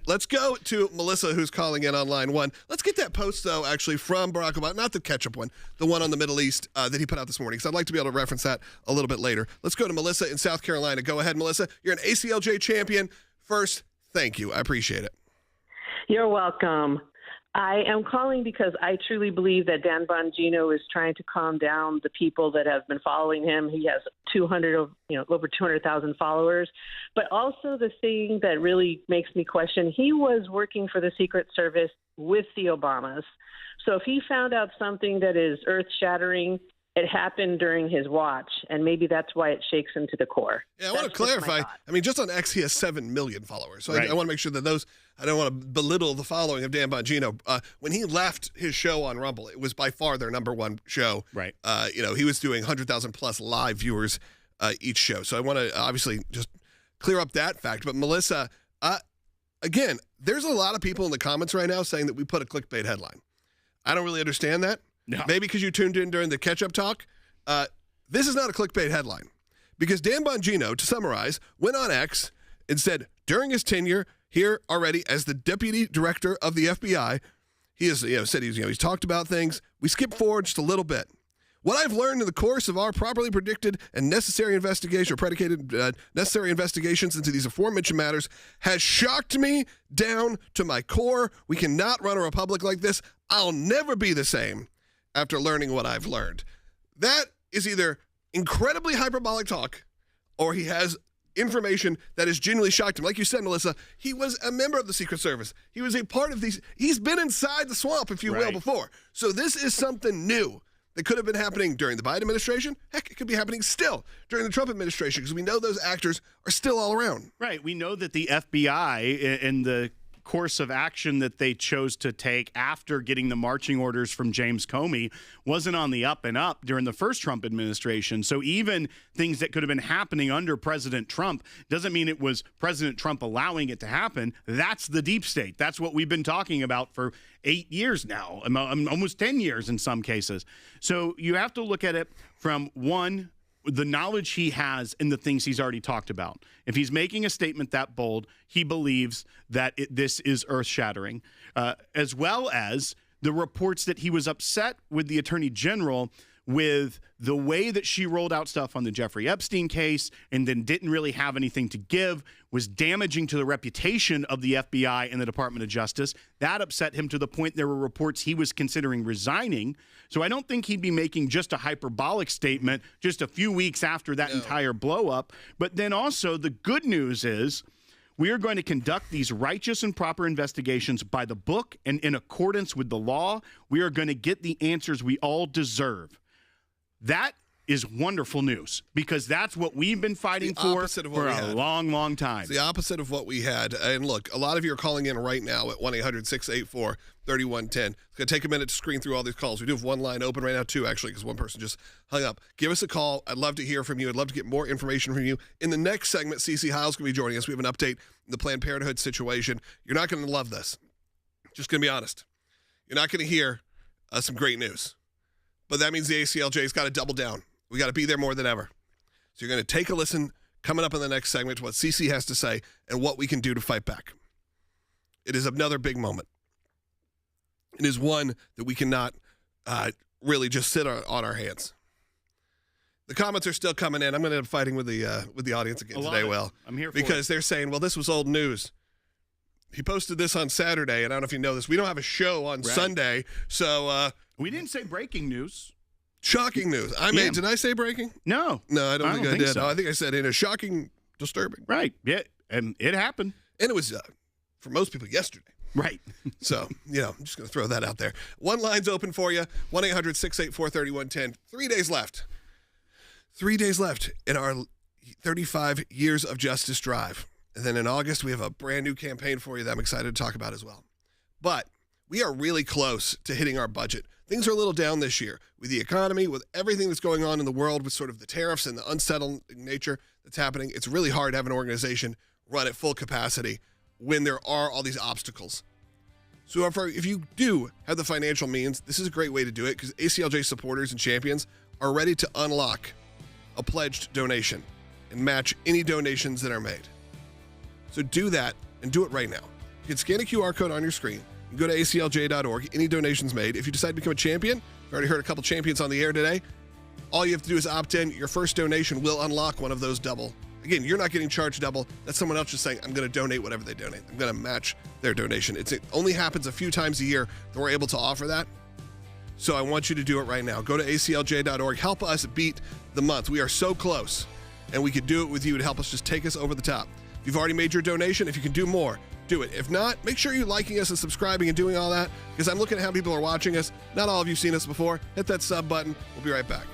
Let's go to Melissa, who's calling in on line 1. Let's get that post, though, actually, from Barack Obama. Not the ketchup one, the one on the Middle East that he put out this morning, because I'd like to be able to reference that a little bit later. Let's go to Melissa in South Carolina. Go ahead, Melissa. You're an ACLJ champion. First, thank you. I appreciate it. You're welcome. I am calling because I truly believe that Dan Bongino is trying to calm down the people that have been following him. He has over 200,000 followers. But also the thing that really makes me question, he was working for the Secret Service with the Obamas. So if he found out something that is earth-shattering, it happened during his watch, and maybe that's why it shakes him to the core. Yeah, I want to clarify. I mean, just on X, he has 7 million followers. So right. I want to make sure that I don't want to belittle the following of Dan Bongino. When he left his show on Rumble, it was by far their number one show. Right. He was doing 100,000 plus live viewers each show. So I want to obviously just clear up that fact. But Melissa, again, there's a lot of people in the comments right now saying that we put a clickbait headline. I don't really understand that. No. Maybe because you tuned in during the ketchup talk. This is not a clickbait headline, because Dan Bongino, to summarize, went on X and said during his tenure here already as the deputy director of the FBI, he has said he's talked about things. We skip forward just a little bit. What I've learned in the course of our properly predicted and necessary investigation, or predicated necessary investigations into these aforementioned matters, has shocked me down to my core. We cannot run a republic like this. I'll never be the same after learning what I've learned. That is either incredibly hyperbolic talk, or he has information that has genuinely shocked him. Like you said, Melissa, he was a member of the Secret Service. He was a part of these. He's been inside the swamp, if you will, before. So this is something new that could have been happening during the Biden administration. Heck, it could be happening still during the Trump administration, because we know those actors are still all around. Right. We know that the FBI and the course of action that they chose to take after getting the marching orders from James Comey wasn't on the up and up during the first Trump administration. So even things that could have been happening under President Trump doesn't mean it was President Trump allowing it to happen. That's the deep state. That's what we've been talking about for 8 years now, almost 10 years in some cases. So you have to look at it from one, the knowledge he has and the things he's already talked about. If he's making a statement that bold, he believes that this is earth-shattering, as well as the reports that he was upset with the Attorney General with the way that she rolled out stuff on the Jeffrey Epstein case and then didn't really have anything to give, was damaging to the reputation of the FBI and the Department of Justice. That upset him to the point there were reports he was considering resigning. So I don't think he'd be making just a hyperbolic statement just a few weeks after that entire blow up. But then also the good news is we are going to conduct these righteous and proper investigations by the book and in accordance with the law. We are going to get the answers we all deserve. That is wonderful news because that's what we've been fighting for a long, long time. It's the opposite of what we had. And look, a lot of you are calling in right now at 1-800-684-3110. It's going to take a minute to screen through all these calls. We do have one line open right now, too, actually, because one person just hung up. Give us a call. I'd love to hear from you. I'd love to get more information from you. In the next segment, CeCe Hiles going to be joining us. We have an update in the Planned Parenthood situation. You're not going to love this. Just going to be honest. You're not going to hear some great news. But that means the ACLJ's got to double down. We got to be there more than ever. So you're going to take a listen coming up in the next segment to what CeCe has to say and what we can do to fight back. It is another big moment. It is one that we cannot really just sit on our hands. The comments are still coming in. I'm going to end up fighting with the audience again today, Will. I'm here for because they're saying, well, this was old news. He posted this on Saturday, and I don't know if you know this. We don't have a show on Sunday, so... we didn't say breaking news. Shocking news. Did I say breaking? No. No, I don't think I did. So. I think I said in a shocking, disturbing. Right. Yeah, and it happened. And it was, for most people, yesterday. Right. So, I'm just going to throw that out there. One line's open for you, 1-800-684-3110. 3 days left. 3 days left in our 35 years of justice drive. And then in August, we have a brand new campaign for you that I'm excited to talk about as well. But we are really close to hitting our budget. Things are a little down this year with the economy, with everything that's going on in the world, with sort of the tariffs and the unsettling nature that's happening. It's really hard to have an organization run at full capacity when there are all these obstacles. So if you do have the financial means, this is a great way to do it because ACLJ supporters and champions are ready to unlock a pledged donation and match any donations that are made. So do that and do it right now. You can scan a QR code on your screen. You can go to aclj.org, any donations made. If you decide to become a champion, I've already heard a couple champions on the air today. All you have to do is opt in. Your first donation will unlock one of those double. Again, you're not getting charged double. That's someone else just saying, I'm going to donate whatever they donate. I'm going to match their donation. It only happens a few times a year that we're able to offer that. So I want you to do it right now. Go to aclj.org. Help us beat the month. We are so close, and we could do it with you to help us just take us over the top. If you've already made your donation, if you can do more, do it. If not, make sure you're liking us and subscribing and doing all that because I'm looking at how people are watching us. Not all of you have seen us before. Hit that sub button. We'll be right back.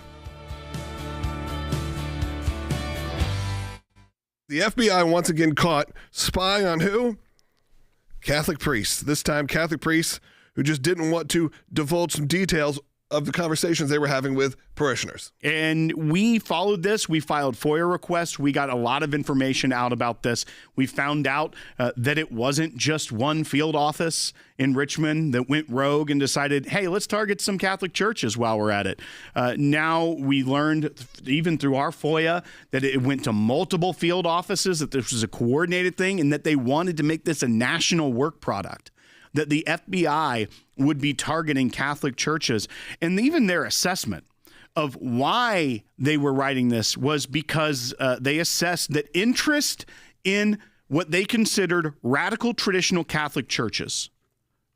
The FBI once again caught spying on who? Catholic priests. This time, Catholic priests who just didn't want to divulge some details of the conversations they were having with parishioners. And we followed this. We filed FOIA requests. We got a lot of information out about this. We found out that it wasn't just one field office in Richmond that went rogue and decided, hey, let's target some Catholic churches while we're at it. Now we learned, even through our FOIA, that it went to multiple field offices, that this was a coordinated thing, and that they wanted to make this a national work product. That the FBI would be targeting Catholic churches. And even their assessment of why they were writing this was because they assessed that interest in what they considered radical traditional Catholic churches,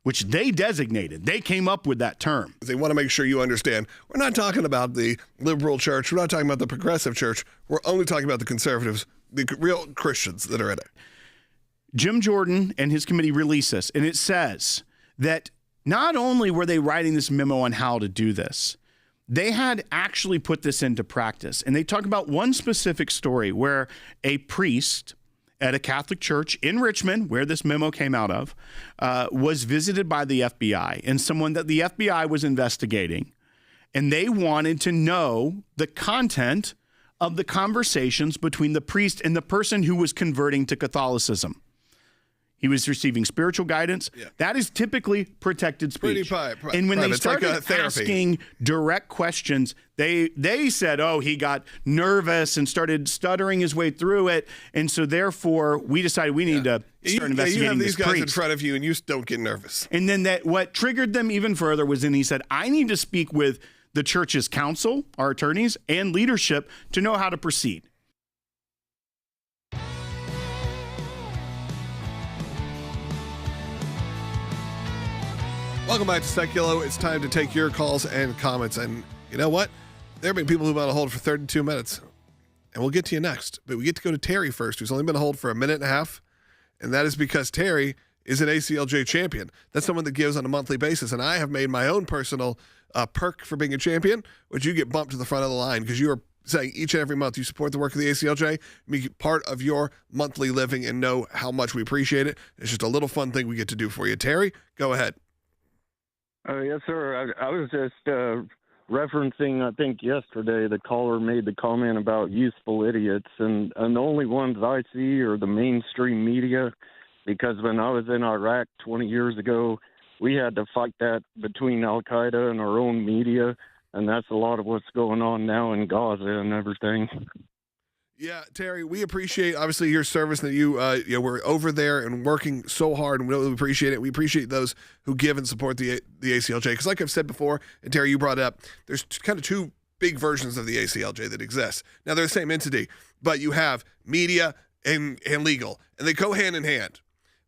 which they designated. They came up with that term. They want to make sure you understand. We're not talking about the liberal church. We're not talking about the progressive church. We're only talking about the conservatives, the real Christians that are in it. Jim Jordan and his committee released this, and it says that not only were they writing this memo on how to do this, they had actually put this into practice. And they talk about one specific story where a priest at a Catholic church in Richmond, where this memo came out of, was visited by the FBI and someone that the FBI was investigating. And they wanted to know the content of the conversations between the priest and the person who was converting to Catholicism. He was receiving spiritual guidance. Yeah. That is typically protected speech. And when they started asking direct questions, they said, oh, he got nervous and started stuttering his way through it. And so therefore, we decided we need to start investigating you have these this guys priest. in front of you and you don't get nervous. And then what triggered them even further was then he said, I need to speak with the church's council, our attorneys, and leadership to know how to proceed. Welcome back to Sekulow. It's time to take your calls and comments. And you know what? There have been people who've been on hold for 32 minutes. And we'll get to you next. But we get to go to Terry first, who's only been on hold for a minute and a half. And that is because Terry is an ACLJ champion. That's someone that gives on a monthly basis. And I have made my own personal perk for being a champion, which you get bumped to the front of the line because you are saying each and every month you support the work of the ACLJ, make it part of your monthly living and know how much we appreciate it. It's just a little fun thing we get to do for you. Terry, go ahead. Yes, sir. I was just referencing, I think yesterday, the caller made the comment about useful idiots, and the only ones I see are the mainstream media, because when I was in Iraq 20 years ago, we had to fight that between Al-Qaeda and our own media, and that's a lot of what's going on now in Gaza and everything. Yeah, Terry, we appreciate, obviously, your service that you were over there and working so hard, and we really appreciate it. We appreciate those who give and support the ACLJ. Because like I've said before, and Terry, you brought up, there's kind of two big versions of the ACLJ that exist. Now, they're the same entity, but you have media and legal, and they go hand in hand.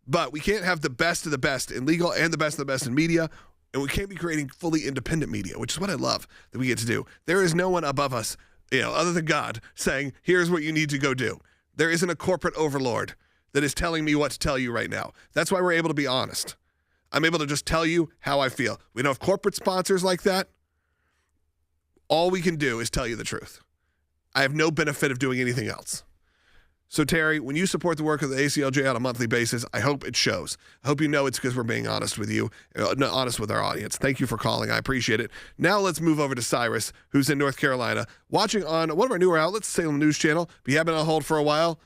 But we can't have the best of the best in legal and the best of the best in media, and we can't be creating fully independent media, which is what I love that we get to do. There is no one above us, other than God, saying, here's what you need to go do. There isn't a corporate overlord that is telling me what to tell you right now. That's why we're able to be honest. I'm able to just tell you how I feel. We don't have corporate sponsors like that. All we can do is tell you the truth. I have no benefit of doing anything else. So, Terry, when you support the work of the ACLJ on a monthly basis, I hope it shows. I hope you know it's because we're being honest with you, honest with our audience. Thank you for calling. I appreciate it. Now let's move over to Cyrus, who's in North Carolina, watching on one of our newer outlets, Salem News Channel. But you have been on hold for a while.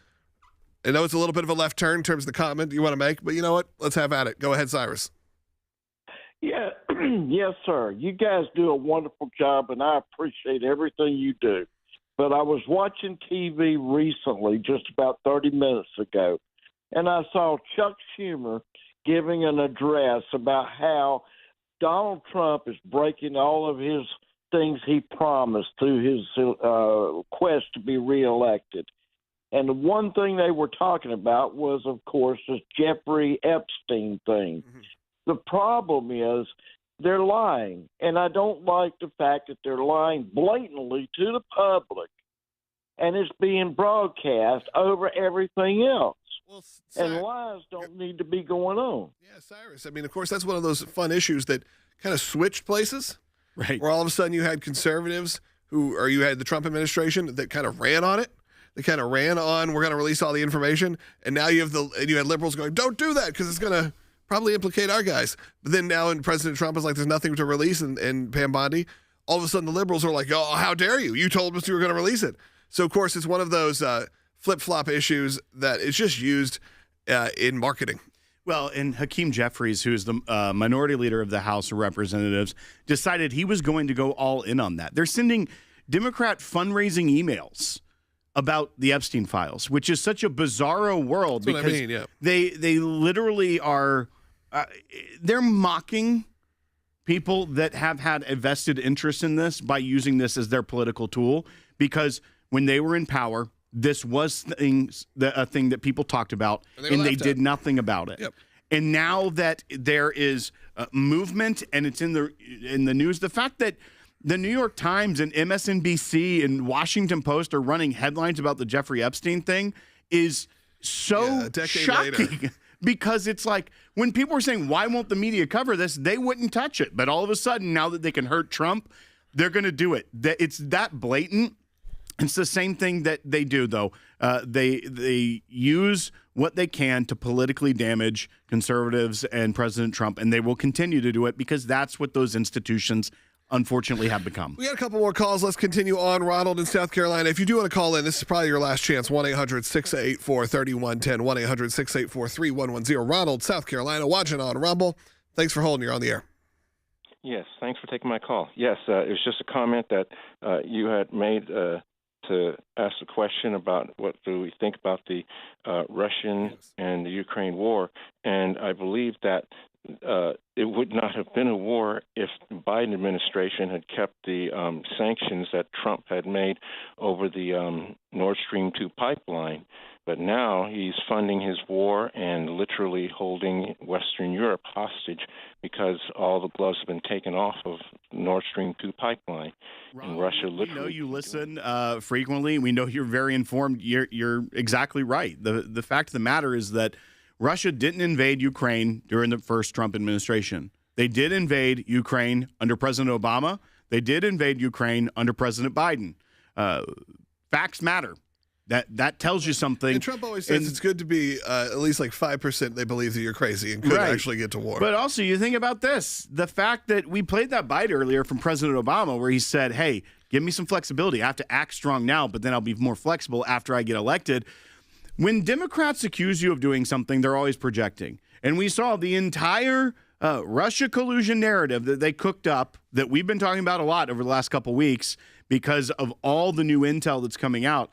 I know it's a little bit of a left turn in terms of the comment you want to make, but you know what? Let's have at it. Go ahead, Cyrus. Yeah, yes, sir. You guys do a wonderful job, and I appreciate everything you do. But I was watching TV recently, just about 30 minutes ago, and I saw Chuck Schumer giving an address about how Donald Trump is breaking all of his things he promised through his quest to be reelected. And the one thing they were talking about was, of course, this Jeffrey Epstein thing. Mm-hmm. The problem is they're lying, and I don't like the fact that they're lying blatantly to the public, and it's being broadcast over everything else. Well, and lies don't need to be going on. Yeah, Cyrus. I mean, of course, that's one of those fun issues that kind of switched places. Right. Where all of a sudden you had conservatives you had the Trump administration that kind of ran on it. They kind of ran on, we're going to release all the information. And now you had liberals going, don't do that because it's going to probably implicate our guys. But then now President Trump is like, there's nothing to release, and Pam Bondi, all of a sudden the liberals are like, oh, how dare you? You told us you were going to release it. So, of course, it's one of those flip-flop issues that is just used in marketing. Well, and Hakeem Jeffries, who is the minority leader of the House of Representatives, decided he was going to go all in on that. They're sending Democrat fundraising emails about the Epstein files, which is such a bizarro world. That's because what I mean, yeah. they literally are they're mocking people that have had a vested interest in this by using this as their political tool, because when they were in power, this was a thing that people talked about, and they did nothing about it. Yep. And now that there is movement and it's in the news, the fact that the New York Times and MSNBC and Washington Post are running headlines about the Jeffrey Epstein thing is so shocking. Later. Because it's like when people were saying, why won't the media cover this? They wouldn't touch it. But all of a sudden, now that they can hurt Trump, they're going to do it. It's that blatant. It's the same thing that they do, though. They use what they can to politically damage conservatives and President Trump, and they will continue to do it because that's what those institutions unfortunately have become. We got a couple more calls. Let's continue on. Ronald in South Carolina. If you do want to call in, this is probably your last chance. 1-800-684-3110. 1-800-684-3110. Ronald, South Carolina, watching on Rumble. Thanks for holding. You're on the air. Yes, thanks for taking my call. Yes, it was just a comment that you had made to ask a question about what do we think about the Russian and the Ukraine war, and I believe that it would not have been a war if the Biden administration had kept the sanctions that Trump had made over the Nord Stream 2 pipeline. But now he's funding his war and literally holding Western Europe hostage because all the gloves have been taken off of Nord Stream 2 pipeline. And Russia literally... We know you listen frequently. We know you're very informed. You're exactly right. The fact of the matter is that Russia didn't invade Ukraine during the first Trump administration. They did invade Ukraine under President Obama. They did invade Ukraine under President Biden. Facts matter. That tells you something. And Trump always says it's good to be at least like 5% they believe that you're crazy and could actually get to war. But also, you think about this. The fact that we played that bite earlier from President Obama where he said, hey, give me some flexibility. I have to act strong now, but then I'll be more flexible after I get elected. When Democrats accuse you of doing something, they're always projecting. And we saw the entire Russia collusion narrative that they cooked up that we've been talking about a lot over the last couple weeks because of all the new intel that's coming out.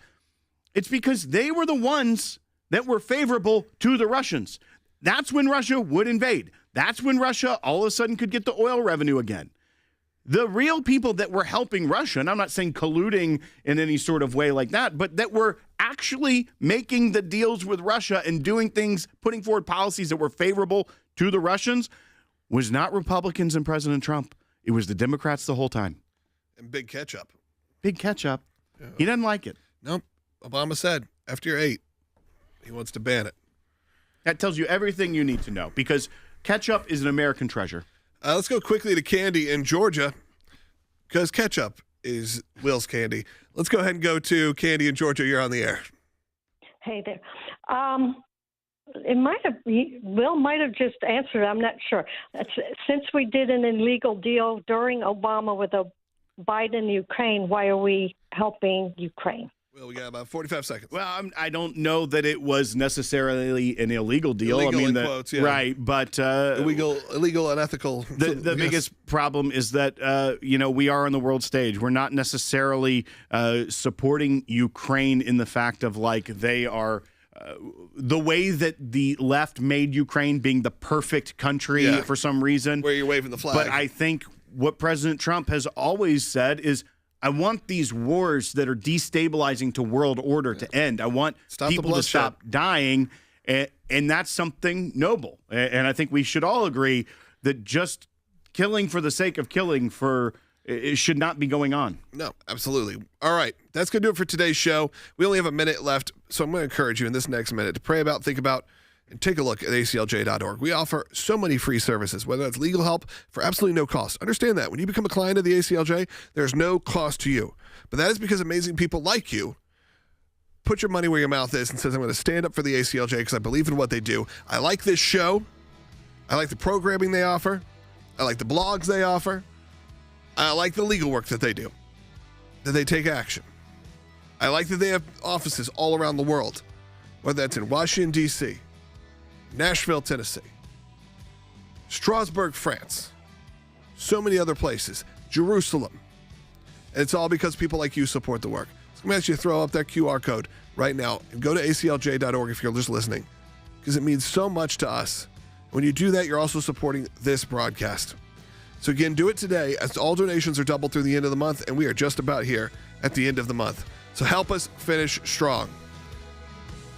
It's because they were the ones that were favorable to the Russians. That's when Russia would invade. That's when Russia all of a sudden could get the oil revenue again. The real people that were helping Russia, and I'm not saying colluding in any sort of way like that, but that were actually making the deals with Russia and doing things, putting forward policies that were favorable to the Russians, was not Republicans and President Trump. It was the Democrats the whole time. And big ketchup. Big ketchup. Yeah. He doesn't like it. Nope. Obama said after you're 8, he wants to ban it. That tells you everything you need to know because ketchup is an American treasure. Let's go quickly to Candy in Georgia because ketchup is Will's candy. Let's go ahead and go to Candy in Georgia. You're on the air. Hey there. Will might have just answered. I'm not sure. Since we did an illegal deal during Obama with Biden Ukraine, why are we helping Ukraine? Well, we got about 45 seconds. Well, I don't know that it was necessarily an illegal deal. Illegal in quotes, yeah. Right, but illegal, unethical. The biggest problem is that we are on the world stage. We're not necessarily supporting Ukraine in the fact of like they are. The way that the left made Ukraine being the perfect country for some reason. Where you're waving the flag. But I think what President Trump has always said is, I want these wars that are destabilizing to world order to end. I want people to stop dying, and that's something noble. And I think we should all agree that just killing for the sake of killing it should not be going on. No, absolutely. All right, that's going to do it for today's show. We only have a minute left, so I'm going to encourage you in this next minute to pray about, think about, and take a look at ACLJ.org. We offer so many free services, whether that's legal help for absolutely no cost. Understand that. When you become a client of the ACLJ, there's no cost to you. But that is because amazing people like you put your money where your mouth is and says, I'm going to stand up for the ACLJ because I believe in what they do. I like this show. I like the programming they offer. I like the blogs they offer. I like the legal work that they do, that they take action. I like that they have offices all around the world, whether that's in Washington, D.C., Nashville, Tennessee, Strasbourg, France, so many other places, Jerusalem. And it's all because people like you support the work. So I'm going to ask you to throw up that QR code right now and go to aclj.org if you're just listening, because it means so much to us. When you do that, you're also supporting this broadcast. So again, do it today as all donations are doubled through the end of the month, and we are just about here at the end of the month. So help us finish strong.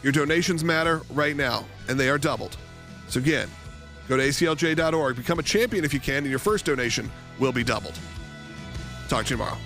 Your donations matter right now, and they are doubled. So again, go to aclj.org, become a champion if you can, and your first donation will be doubled. Talk to you tomorrow.